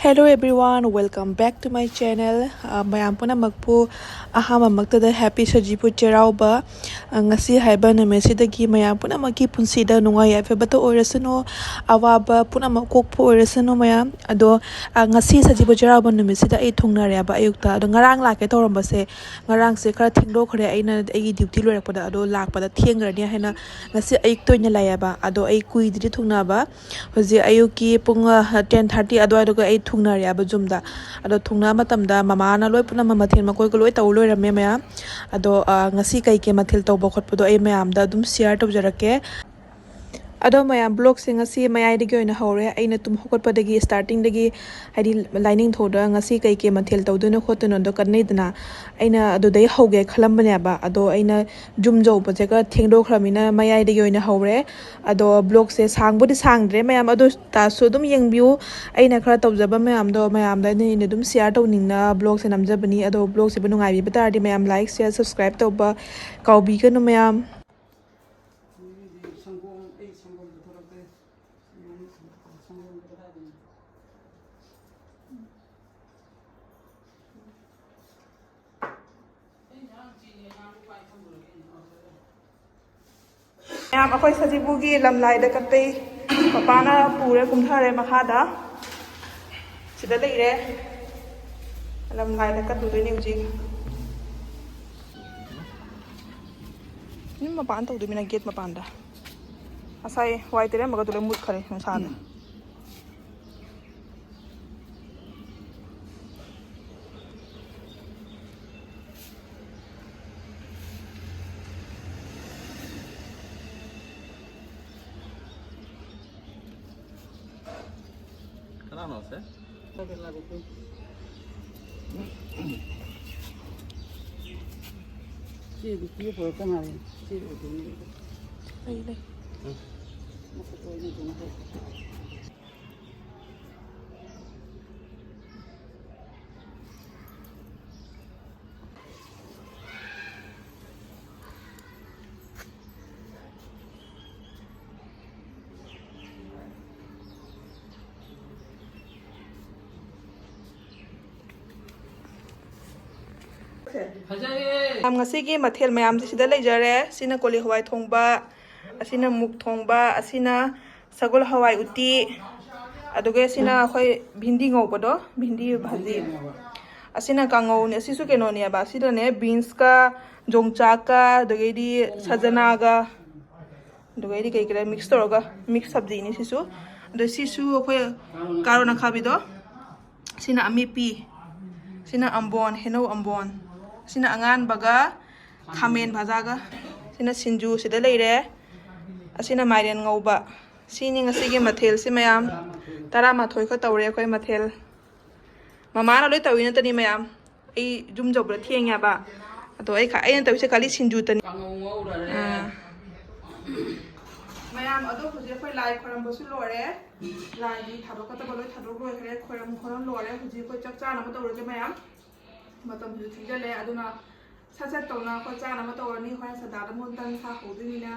Hello everyone, welcome back to my channel. Mayam puna magpu ahama magtada happy sajibu cheirauba. Ngasi haiba namesidagi mayam puna magi punsida nungai afebata oirasano awaba puna makokpo oirasano mayam ado ngasi sajibu cheirauba namesida ai thongnare ba ayukta ado ngarang lake torambase ngarang se khara thingdokhre aina ai duty loirakpada ado lakpada thengrani haina ngasi ayuk toina layaba ado ai kuidri thongnaba hoji ayuki pung 10:30 ado ado ai thungnari aba jumda ado thungna matamda mamana loi puna mamathel makoi ko loi taw loi rame maya ado ngasi kai ke mathel tawba khotpado ai mayam da dum share tawjarake ado mayam blog sing asi mayai digi oina hore aina tum hokotpadagi starting dagi hadi lining thoda ngasi kai ke mathel tawduna khotuna do kanneidna aina ado dai hoge khalambane ba ado aina jum jow bajeka thengdo khramina mayai digi oina hore ado blog se sangbodi sangdre mayam ado ta so dum yengbiu aina khara tawjaba mayam da ni dum share tawningna blog se namjabani ado blog se bunungai bi batardi mayam like share subscribe tawba kawbi kanu mayam Mayam akoy sajibu gi lamlai da kapei papana pure kumthare makhada sida leire lamlai da katu doi ni ujik ni mapan tau doi mina gate mapan da asai white re maga tule mut khare sana No sé. Sí, disculpe por el tema de... Sí, Ahí le. No se puede ir con eso. Ngasi gi mathel mayam sida leijare sina koli hawai thongba asina muk thongba asina sagol hawai uti aduge sina khoi bhindi ngobado bhindi bhaji asina kangau ne sisu keno ne ba sida ne beans ka jongcha ka doge di sajana ga doge di kai kra mix toroga mix sabji ni sisu do sisu khoi karona khabido sina amipi sina ambon heno ambon sina angan baga khamen bhajaga sina sinju sida leire asina mairen ngauba sini ngasigi mathel si mayam tara mathoi kha tawre khoi mathel mamana loi tawina tani mayam ei jum jobra thiengya ba ato ei kha ei tawise kali sinju tani mayam ado khuje khoi lai khoram bosu lore lai di thado kata boloi thado roi khre khoram lore khuje khoi chakcha na tawre mayam matam ju thijale aduna sachat tawna ko chana ma tawrani khoi sadada mon tan sa hodumina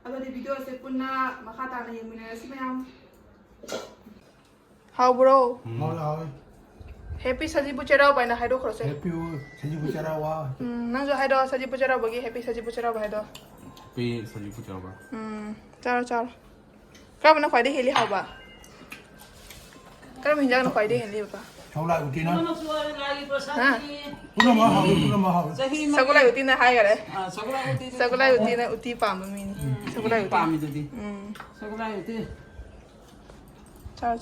adodi video se punna makha na yemina simayam how bro Hello. happy sajibu cheirauba na haido khose Happy sajibu cheirauba. nang jo haido sajibu cheirauba gi happy sajibu cheirauba haido Happy sajibu cheirauba. char ka bana khwai de heli haba ka min jang na khwai de heli ba Saulai uti na. ha Puna mahal. sagulai uti na hai gare Sagulai uti. sagulai uti na uti pam mi ni sagulai uti Pami tadi. Sagulai uti. char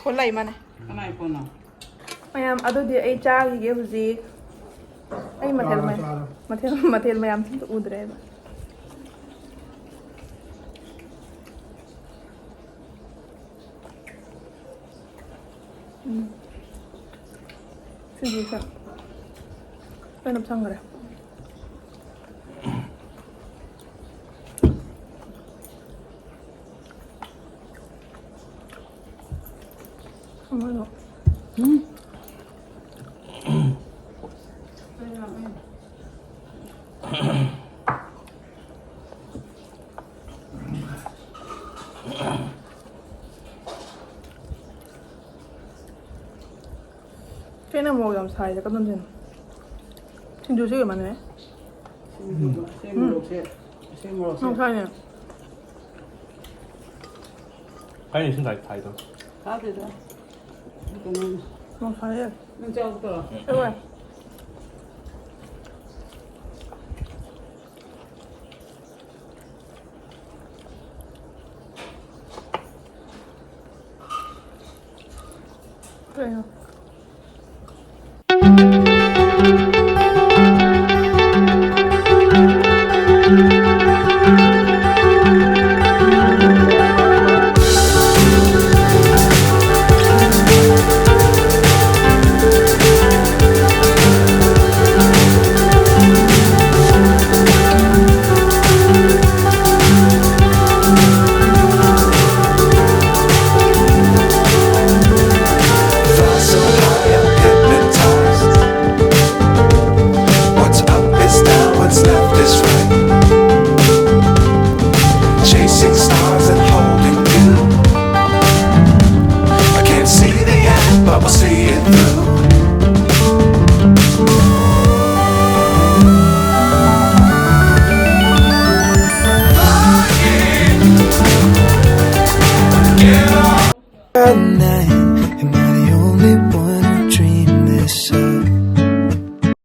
kholai mane Kana iPhone na. mayam ado di ai cha gi ge huji ai mathel mayam tin udre ba siji sa penam sangare no twna 먹으면 사이다 까던 전. 진짜 되게 많네. 생으로 사이네. 아니 지금 다 이거. 다 되죠. 이거는 사이에. 는 짜고더라. 이거야. 그래요.